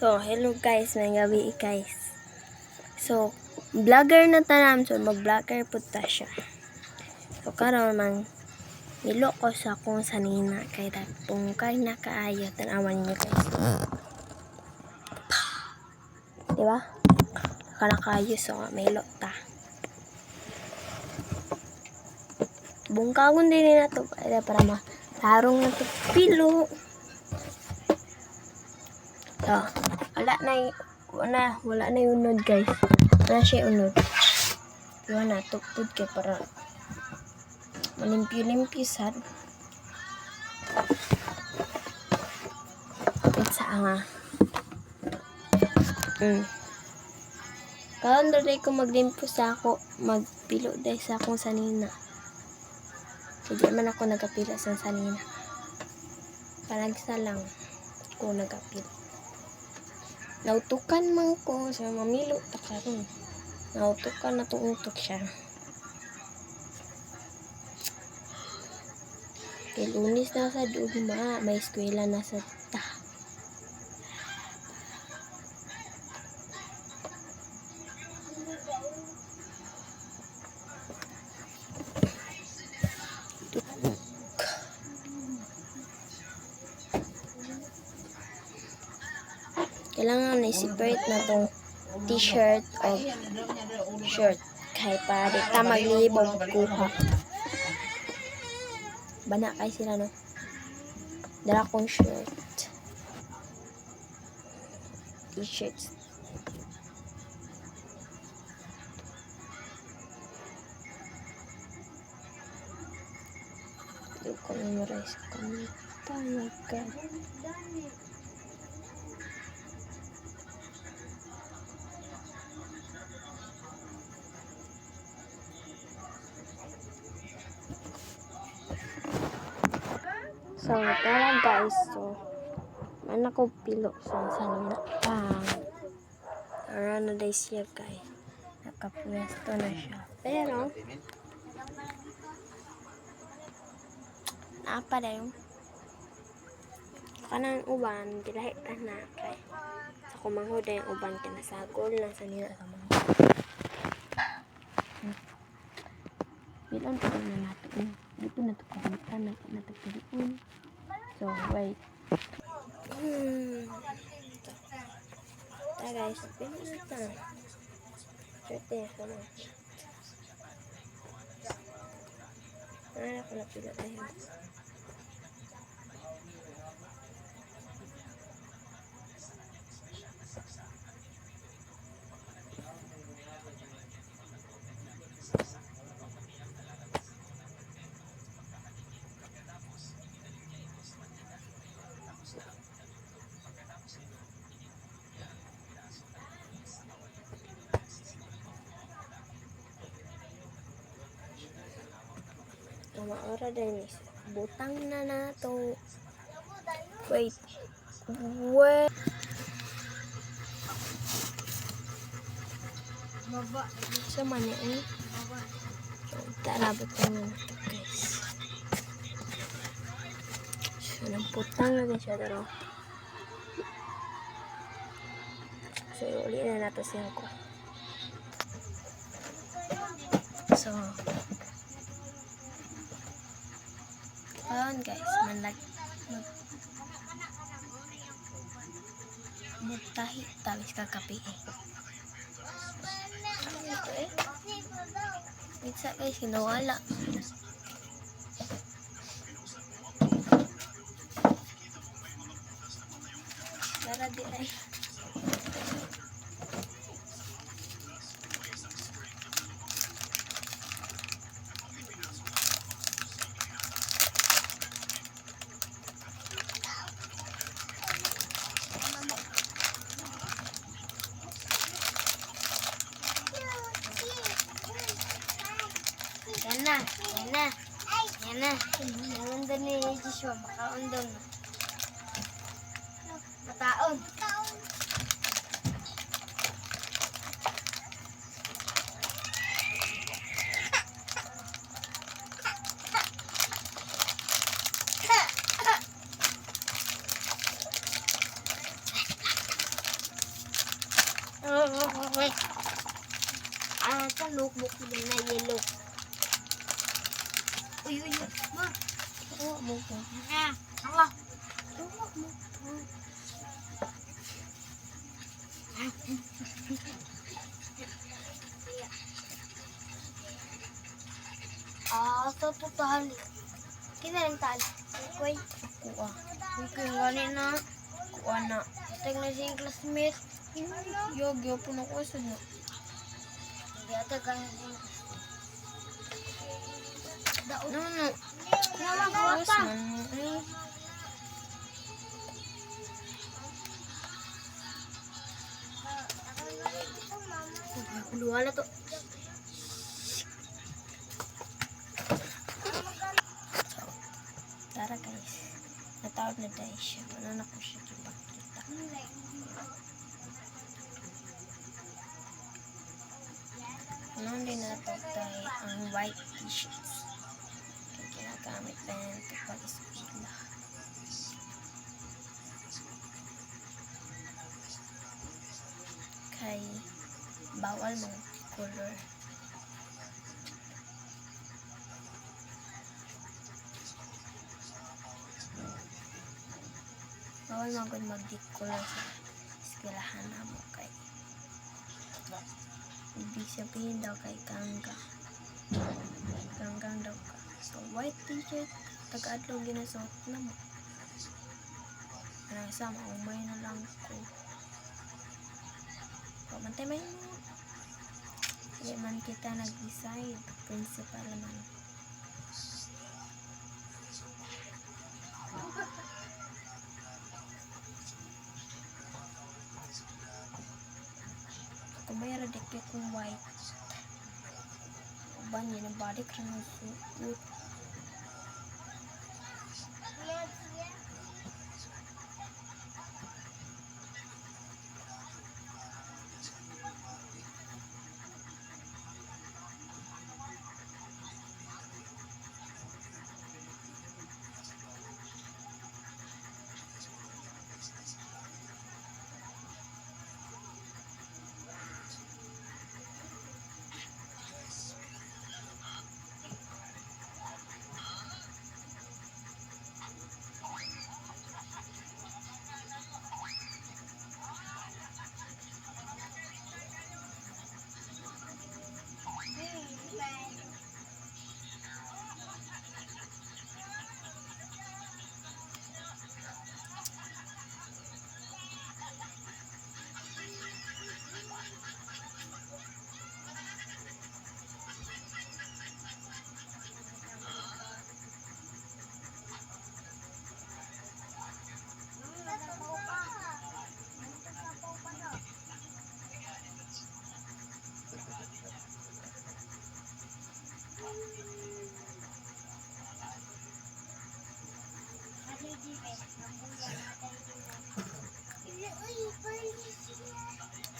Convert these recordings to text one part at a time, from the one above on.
So, hello guys, may gabi guys. So, vlogger na tanam, so mag-vlogger po ta siya. So, karon man nilo ko sa akong sanina kay dagpong kay nakaayo tanawan niyo guys. Diba? Nakaayo so may ta. Bungkagon din na to para matarong na to pilo. So, wala na yung unod guys. Wala siya unod. Diba na, tupod kay para malimpyo-limpyo sad. Pizza nga. Karon dali ko maglimpyo sa ako, magpilo dahil sa akong sanina. Hindi man ako nagapila sa sanina. Palagsa lang ko nagapila. Nautukan man ko sa mamilo ta karon. Nautukan na tuutok siya. Kay Lunes na sa dugma, may eskwela na sa ta. Kailangan na-separate na tong t-shirt o shirt kay para di ta maglibog kuha. Bana kay sila no. Dala kong shirt. T-shirts. Di ko memorize kami. Talaga. So, tara guys. So, man ako pilo sa sanina. Tara na day siya guys. Nakapwesto na siya. Pero, apa na yung kanang uban, gilahit na kay sa kumangho na yung uban kinasagol lang sa nila sa mga. Bilang pa na natin. Dito na ito kumita na natagpiliin. So, wait. Ta guys, pinita. Pwede ako na. Ako na pila tayo. Maora din is butang na to. Wait. Baba sa mani tara butang na to guys. So putang na din siya daro. So uli na nato siya ko. So ayan guys, mutahi talis kakapi ito pizza guys, hinawala tara di ay Yan na. Nandun ni Joshua, makaundong na. Mataon. Okay. Ito, notebook din na yellow. Uy, uy, uy. Ma. Oo, mo po. Ako. Oo, mo po. Ito to tali. Kinalang tali. Kuy. Kuha. Okay, gani na. Kuha na. Tag na siyang classmate. Yogyo po na kuha na. Hindi ata gani siyang daon. No. Naman ko Kuha pa. man mo. Ay. Luwala to. Tara guys. Natawag na dahil siya. Ano na ko siya kipakita. Ano din na ito tayo ang white t-shirts. Kaya ginagamit na yan ito pag isupila. Kay bawal mong color. Bawal magod mag-decolor sa eskwelahan na mo kay ibig sabihin daw kay ganggang daw ka. So white t-shirt taga-adlaw ginasuot na mo. Anong sama umay na lang ko. Pamantay may mo. Hindi man kita nag-decide. Principal man. Kung may radikit kong white. Ban yun ang body ka ng suit.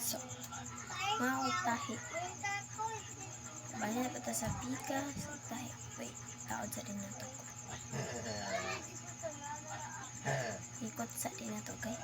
So, mga utahi. Bali na pata sa pika, sa utahi. Wait, taod sa din na to. Ikot sa din na to, okay?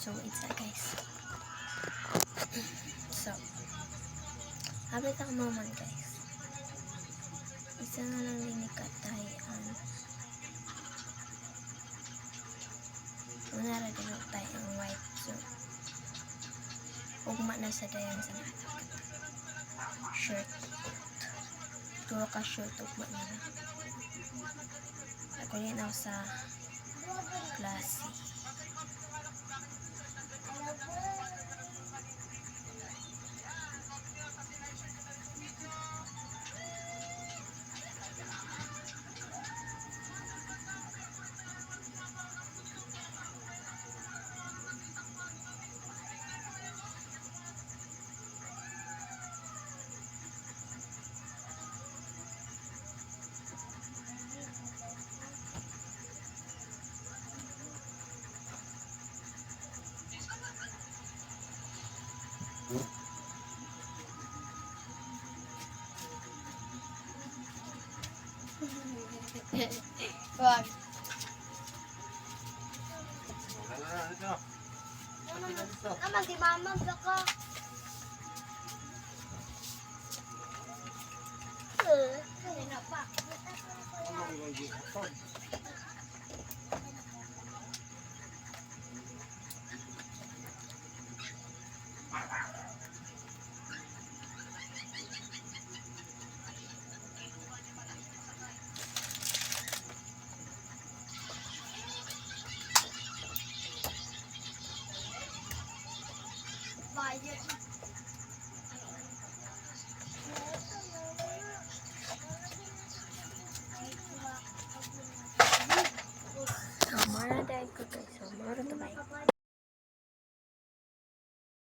So, it's that guys. So, habit ako maman guys. Isa na lang din ni Katay ang Una ra din tayo ang white. So, ugma na sa dayan sa nato. Shirt. Turo ka shirt, ugma na na. Ako rin ako sa classy. Wag. Naman si mama baka. Ano na pa?